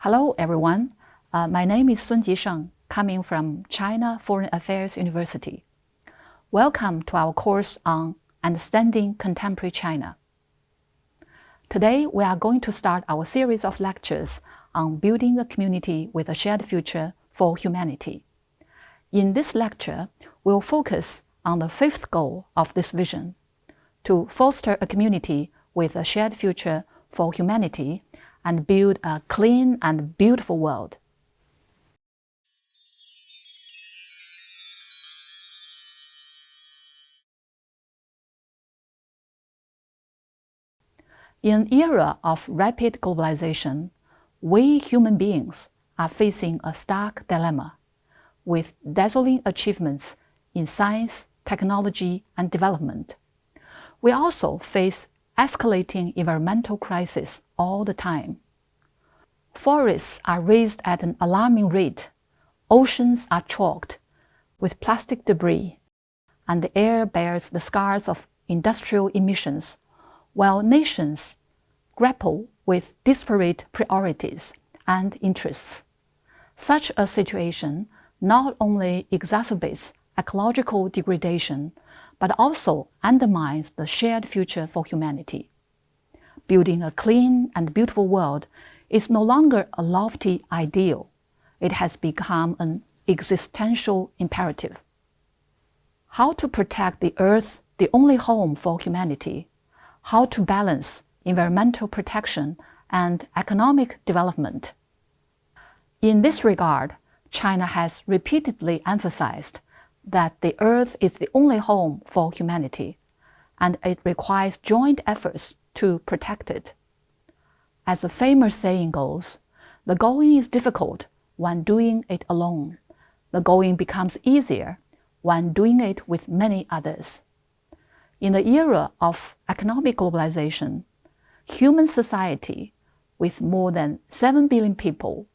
Hello, everyone. My name is Sun Jisheng, coming from China Foreign Affairs University. Welcome to our course on Understanding Contemporary China. Today, we are going to start our series of lectures on building a community with a shared future for humanity. In this lecture, we'll focus on the fifth goal of this vision, to foster a community with a shared future for humanity and build a clean and beautiful world. In an era of rapid globalization, we human beings are facing a stark dilemma, with dazzling achievements in science, technology, and development. We also face escalating environmental crises all the time. Forests are razed at an alarming rate, oceans are choked with plastic debris, and the air bears the scars of industrial emissions, while nations grapple with disparate priorities and interests. Such a situation not only exacerbates ecological degradation, but also undermines the shared future for humanity. Building a clean and beautiful world is no longer a lofty ideal. It has become an existential imperative. How to protect the Earth, the only home for humanity? How to balance environmental protection and economic development? In this regard, China has repeatedly emphasized that the Earth is the only home for humanity, and it requires joint efforts to protect it. As the famous saying goes, the going is difficult when doing it alone. The going becomes easier when doing it with many others. In the era of economic globalization, human society, with more than 7 billion people,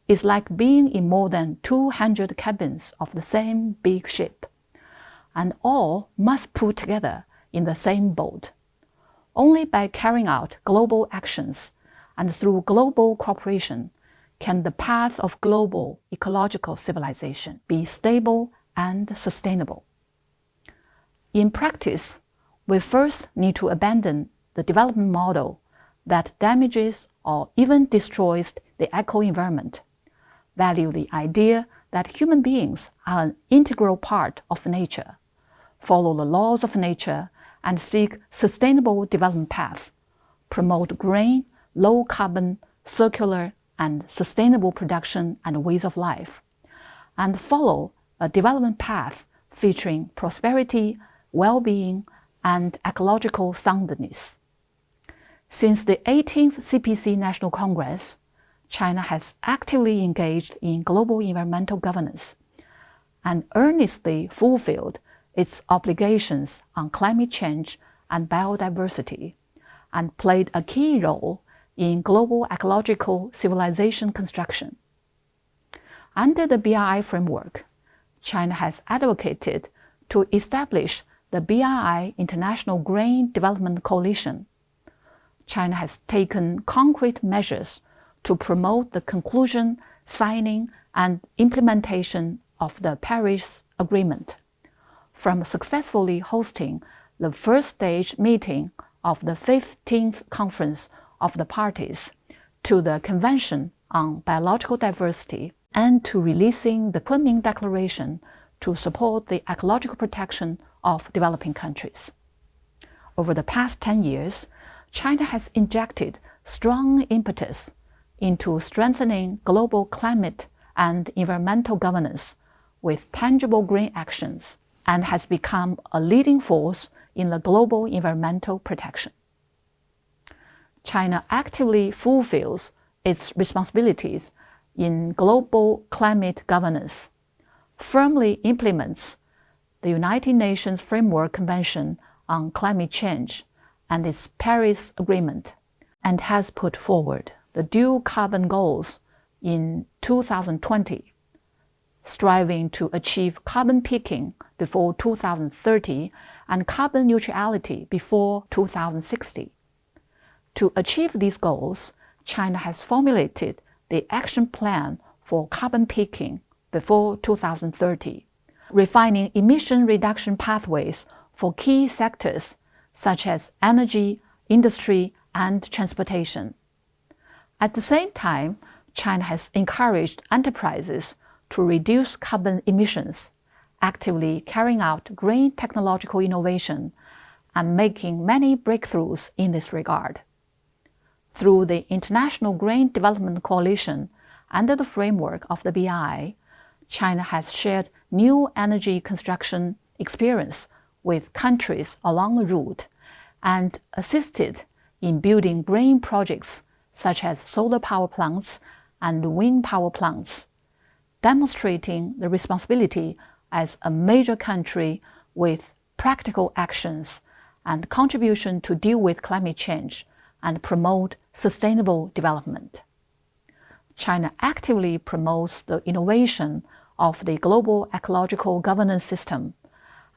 is like being in more than 200 cabins of the same big ship, and all must pull together in the same boat. Only by carrying out global actions and through global cooperation can the path of global ecological civilization be stable and sustainable. In practice, we first need to abandon the development model that damages or even destroys the eco-environment, value the idea that human beings are an integral part of nature, follow the laws of nature, and seek sustainable development paths, promote green, low-carbon, circular, and sustainable production and ways of life, and follow a development path featuring prosperity, well-being, and ecological soundness. Since the 18th CPC National Congress, China has actively engaged in global environmental governance and earnestly fulfilled its obligations on climate change and biodiversity, and played a key role in global ecological civilization construction. Under the BRI framework, China has advocated to establish the BRI International Green Development Coalition. China has taken concrete measures to promote the conclusion, signing, and implementation of the Paris Agreement, from successfully hosting the first stage meeting of the 15th Conference of the Parties to the Convention on Biological Diversity, and to releasing the Kunming Declaration to support the ecological protection of developing countries. Over the past 10 years, China has injected strong impetus into strengthening global climate and environmental governance with tangible green actions, and has become a leading force in the global environmental protection. China actively fulfills its responsibilities in global climate governance, firmly implements the United Nations Framework Convention on Climate Change and its Paris Agreement, and has put forward the dual carbon goals in 2020, striving to achieve carbon peaking before 2030 and carbon neutrality before 2060. To achieve these goals, China has formulated the action plan for carbon peaking before 2030, refining emission reduction pathways for key sectors such as energy, industry, and transportation. At the same time, China has encouraged enterprises to reduce carbon emissions, actively carrying out green technological innovation and making many breakthroughs in this regard. Through the International Green Development Coalition, under the framework of the BI, China has shared new energy construction experience with countries along the route and assisted in building green projects such as solar power plants and wind power plants, demonstrating the responsibility as a major country with practical actions and contribution to deal with climate change and promote sustainable development. China actively promotes the innovation of the global ecological governance system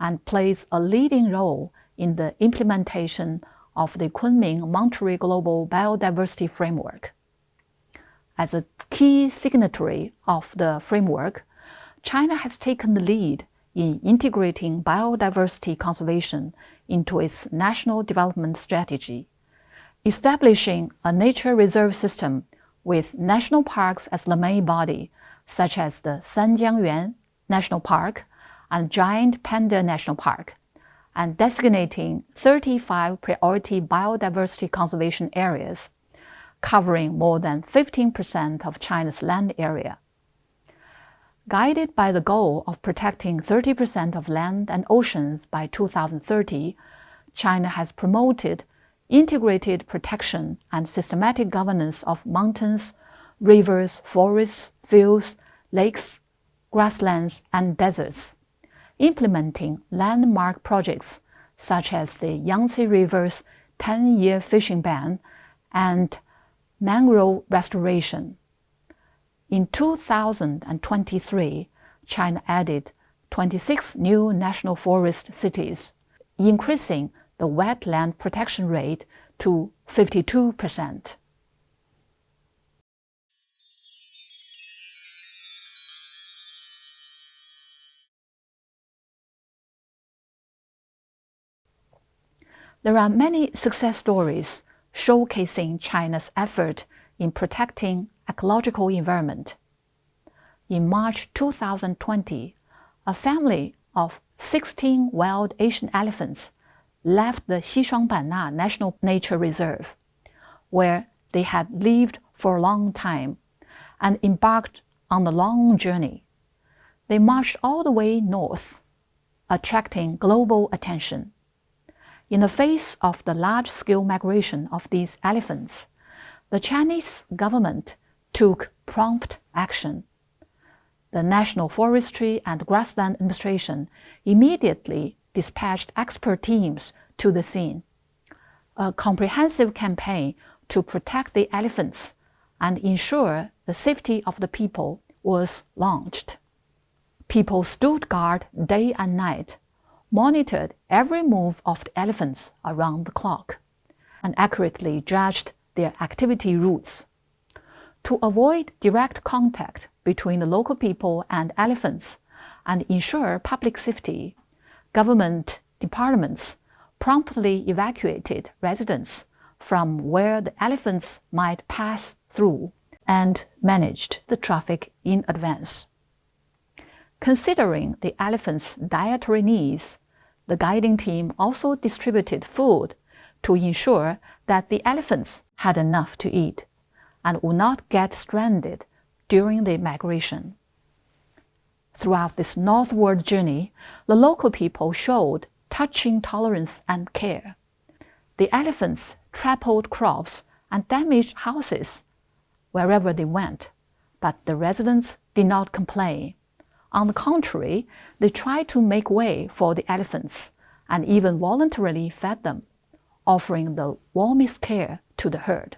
and plays a leading role in the implementation of the Kunming-Monterey Global Biodiversity Framework. As a key signatory of the framework, China has taken the lead in integrating biodiversity conservation into its national development strategy, establishing a nature reserve system with national parks as the main body, such as the Sanjiangyuan National Park and Giant Panda National Park, and designating 35 priority biodiversity conservation areas, covering more than 15% of China's land area. Guided by the goal of protecting 30% of land and oceans by 2030, China has promoted integrated protection and systematic governance of mountains, rivers, forests, fields, lakes, grasslands, and deserts, implementing landmark projects such as the Yangtze River's 10-year fishing ban and mangrove restoration. In 2023, China added 26 new national forest cities, increasing the wetland protection rate to 52%. There are many success stories showcasing China's effort in protecting ecological environment. In March 2020, a family of 16 wild Asian elephants left the Xishuangbanna National Nature Reserve, where they had lived for a long time, and embarked on the long journey. They marched all the way north, attracting global attention. In the face of the large-scale migration of these elephants, the Chinese government took prompt action. The National Forestry and Grassland Administration immediately dispatched expert teams to the scene. A comprehensive campaign to protect the elephants and ensure the safety of the people was launched. People stood guard day and night, monitored every move of the elephants around the clock, and accurately judged their activity routes. To avoid direct contact between the local people and elephants and ensure public safety, government departments promptly evacuated residents from where the elephants might pass through and managed the traffic in advance. Considering the elephants' dietary needs, the guiding team also distributed food to ensure that the elephants had enough to eat and would not get stranded during the migration. Throughout this northward journey, the local people showed touching tolerance and care. The elephants trampled crops and damaged houses wherever they went, but the residents did not complain. On the contrary, they tried to make way for the elephants and even voluntarily fed them, offering the warmest care to the herd.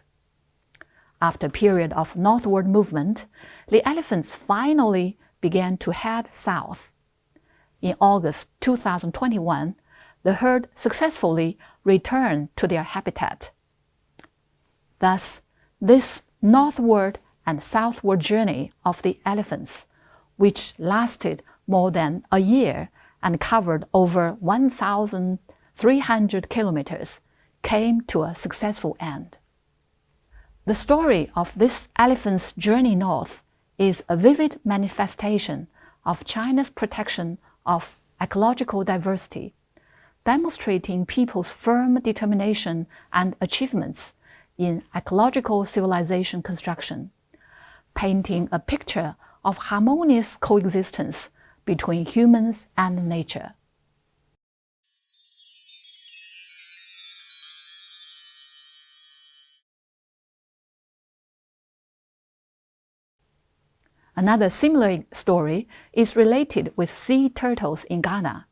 After a period of northward movement, the elephants finally began to head south. In August 2021, the herd successfully returned to their habitat. Thus, this northward and southward journey of the elephants, which lasted more than a year and covered over 1,300 kilometers, came to a successful end. The story of this elephant's journey north is a vivid manifestation of China's protection of ecological diversity, demonstrating people's firm determination and achievements in ecological civilization construction, painting a picture of harmonious coexistence between humans and nature. Another similar story is related with sea turtles in Ghana.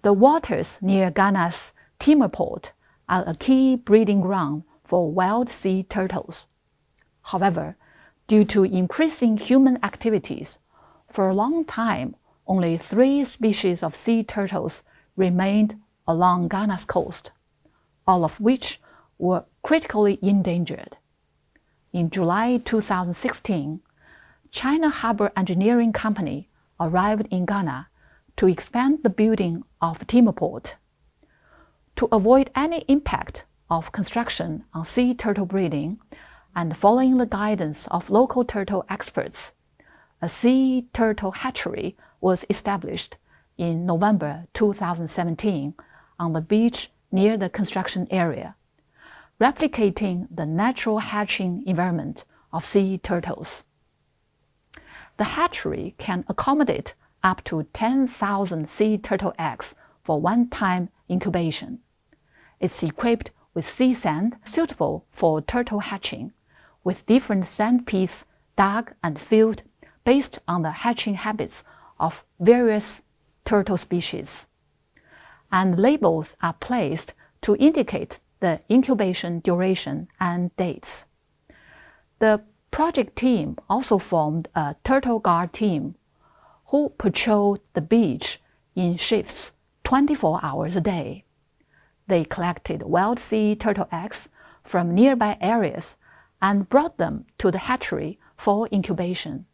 The waters near Ghana's Timor port are a key breeding ground for wild sea turtles. However, due to increasing human activities, for a long time, only 3 species of sea turtles remained along Ghana's coast, all of which were critically endangered. In July 2016, China Harbour Engineering Company arrived in Ghana to expand the building of Timor port. To avoid any impact of construction on sea turtle breeding, and following the guidance of local turtle experts, a sea turtle hatchery was established in November 2017 on the beach near the construction area, replicating the natural hatching environment of sea turtles. The hatchery can accommodate up to 10,000 sea turtle eggs for one-time incubation. It's equipped with sea sand suitable for turtle hatching, with different sand pits dug and filled based on the hatching habits of various turtle species. And labels are placed to indicate the incubation duration and dates. The project team also formed a turtle guard team who patrolled the beach in shifts 24 hours a day. They collected wild sea turtle eggs from nearby areas and brought them to the hatchery for incubation.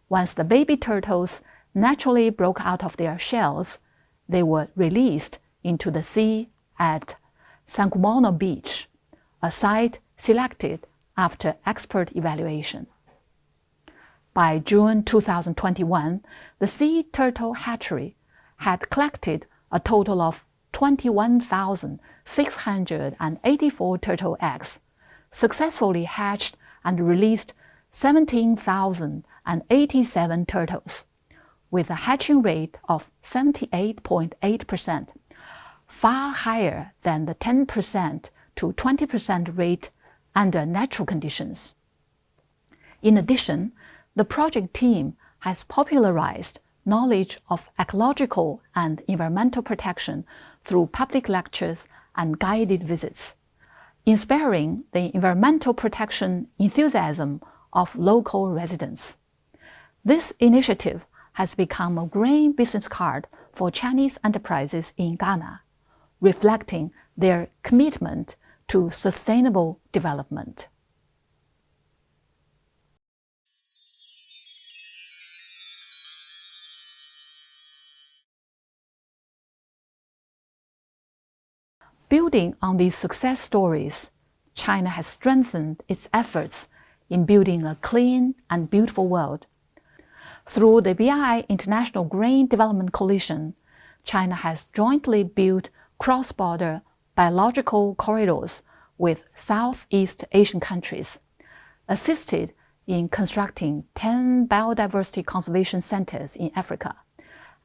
Once the baby turtles naturally broke out of their shells, they were released into the sea at Sankumono Beach, a site selected after expert evaluation. By June 2021, the sea turtle hatchery had collected a total of 21,684 turtle eggs, successfully hatched and released 17,087 turtles, with a hatching rate of 78.8%, far higher than the 10% to 20% rate under natural conditions. In addition, the project team has popularized knowledge of ecological and environmental protection through public lectures and guided visits, inspiring the environmental protection enthusiasm of local residents. This initiative has become a green business card for Chinese enterprises in Ghana, reflecting their commitment to sustainable development. Building on these success stories, China has strengthened its efforts in building a clean and beautiful world. Through the BRI International Green Development Coalition, China has jointly built cross-border biological corridors with Southeast Asian countries, assisted in constructing 10 biodiversity conservation centers in Africa,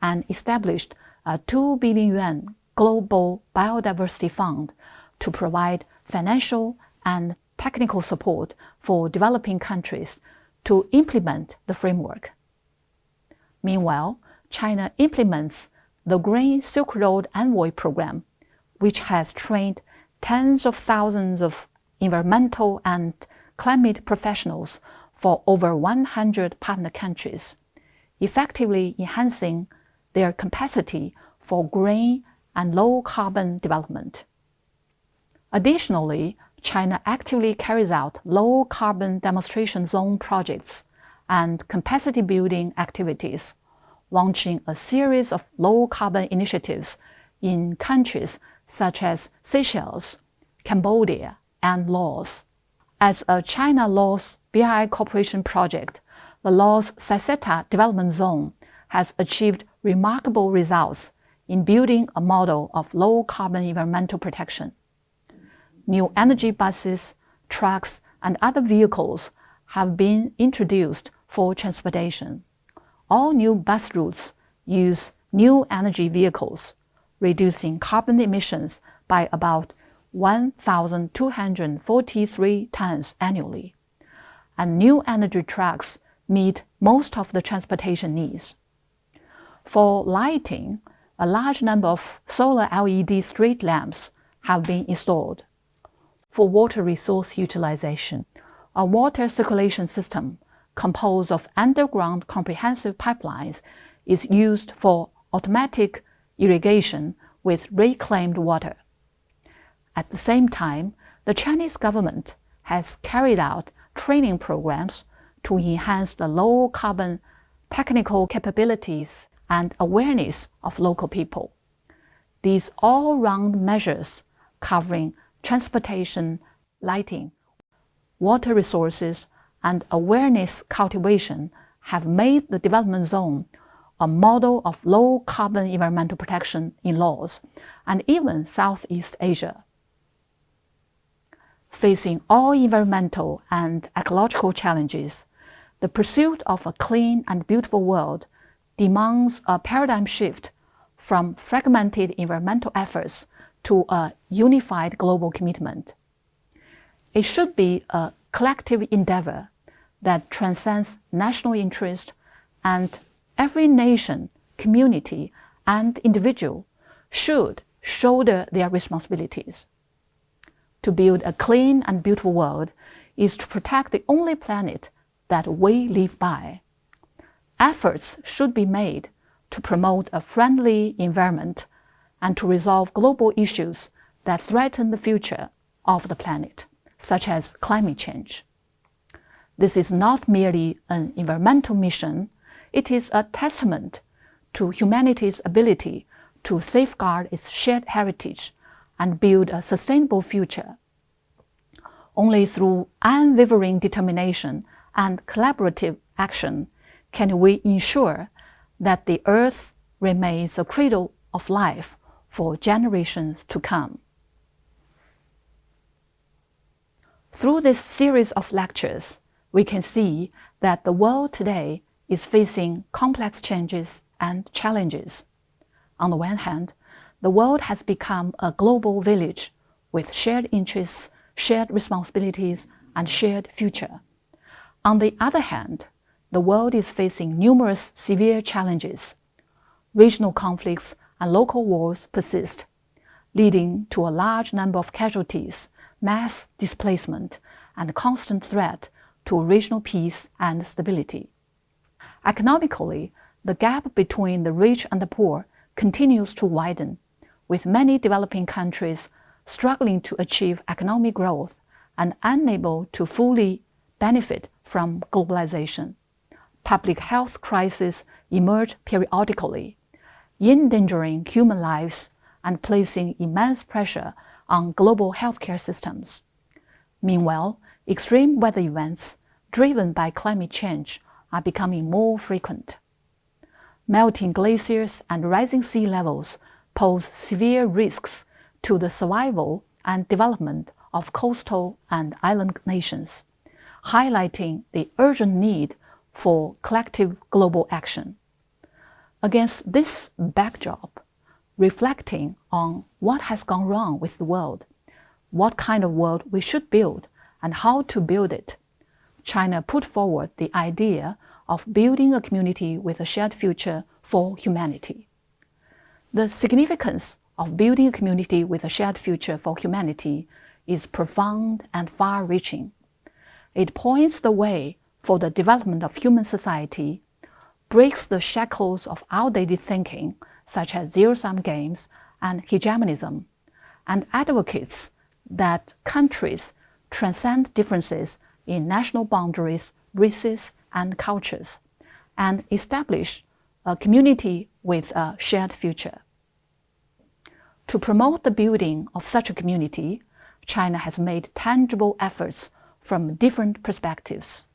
and established a 2 billion yuan Global Biodiversity Fund to provide financial and technical support for developing countries to implement the framework. Meanwhile, China implements the Green Silk Road Envoy program, which has trained tens of thousands of environmental and climate professionals for over 100 partner countries, effectively enhancing their capacity for green and low-carbon development. Additionally, China actively carries out low-carbon demonstration zone projects and capacity-building activities, launching a series of low-carbon initiatives in countries such as Seychelles, Cambodia, and Laos. As a China-Laos BRI cooperation project, the Laos Saseta Development Zone has achieved remarkable results in building a model of low-carbon environmental protection. New energy buses, trucks, and other vehicles have been introduced for transportation. All new bus routes use new energy vehicles, reducing carbon emissions by about 1,243 tons annually. And new energy trucks meet most of the transportation needs. For lighting, a large number of solar LED street lamps have been installed. For water resource utilization, a water circulation system composed of underground comprehensive pipelines is used for automatic irrigation with reclaimed water. At the same time, the Chinese government has carried out training programs to enhance the low-carbon technical capabilities and awareness of local people. These all-round measures covering transportation, lighting, water resources, and awareness cultivation have made the development zone a model of low-carbon environmental protection in Laos and even Southeast Asia. Facing all environmental and ecological challenges, the pursuit of a clean and beautiful world demands a paradigm shift from fragmented environmental efforts to a unified global commitment. It should be a collective endeavor that transcends national interest, and every nation, community, and individual should shoulder their responsibilities. To build a clean and beautiful world is to protect the only planet that we live by. Efforts should be made to promote a friendly environment and to resolve global issues that threaten the future of the planet, such as climate change. This is not merely an environmental mission, it is a testament to humanity's ability to safeguard its shared heritage and build a sustainable future. Only through unwavering determination and collaborative action can we ensure that the Earth remains a cradle of life for generations to come. Through this series of lectures, we can see that the world today is facing complex changes and challenges. On the one hand, the world has become a global village with shared interests, shared responsibilities, and shared future. On the other hand, the world is facing numerous severe challenges. Regional conflicts and local wars persist, leading to a large number of casualties, mass displacement, and constant threat to regional peace and stability. Economically, the gap between the rich and the poor continues to widen, with many developing countries struggling to achieve economic growth and unable to fully benefit from globalization. Public health crises emerge periodically, endangering human lives and placing immense pressure on global healthcare systems. Meanwhile, extreme weather events driven by climate change are becoming more frequent. Melting glaciers and rising sea levels pose severe risks to the survival and development of coastal and island nations, highlighting the urgent need for collective global action. Against this backdrop, reflecting on what has gone wrong with the world, what kind of world we should build, and how to build it, China put forward the idea of building a community with a shared future for humanity. The significance of building a community with a shared future for humanity is profound and far-reaching. It points the way for the development of human society, breaks the shackles of outdated thinking, such as zero-sum games and hegemonism, and advocates that countries transcend differences in national boundaries, races, and cultures, and establish a community with a shared future. To promote the building of such a community, China has made tangible efforts from different perspectives.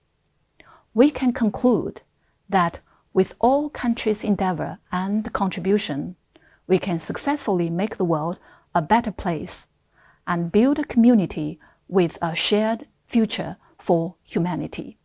We can conclude that with all countries' endeavor and contribution, we can successfully make the world a better place and build a community with a shared future for humanity.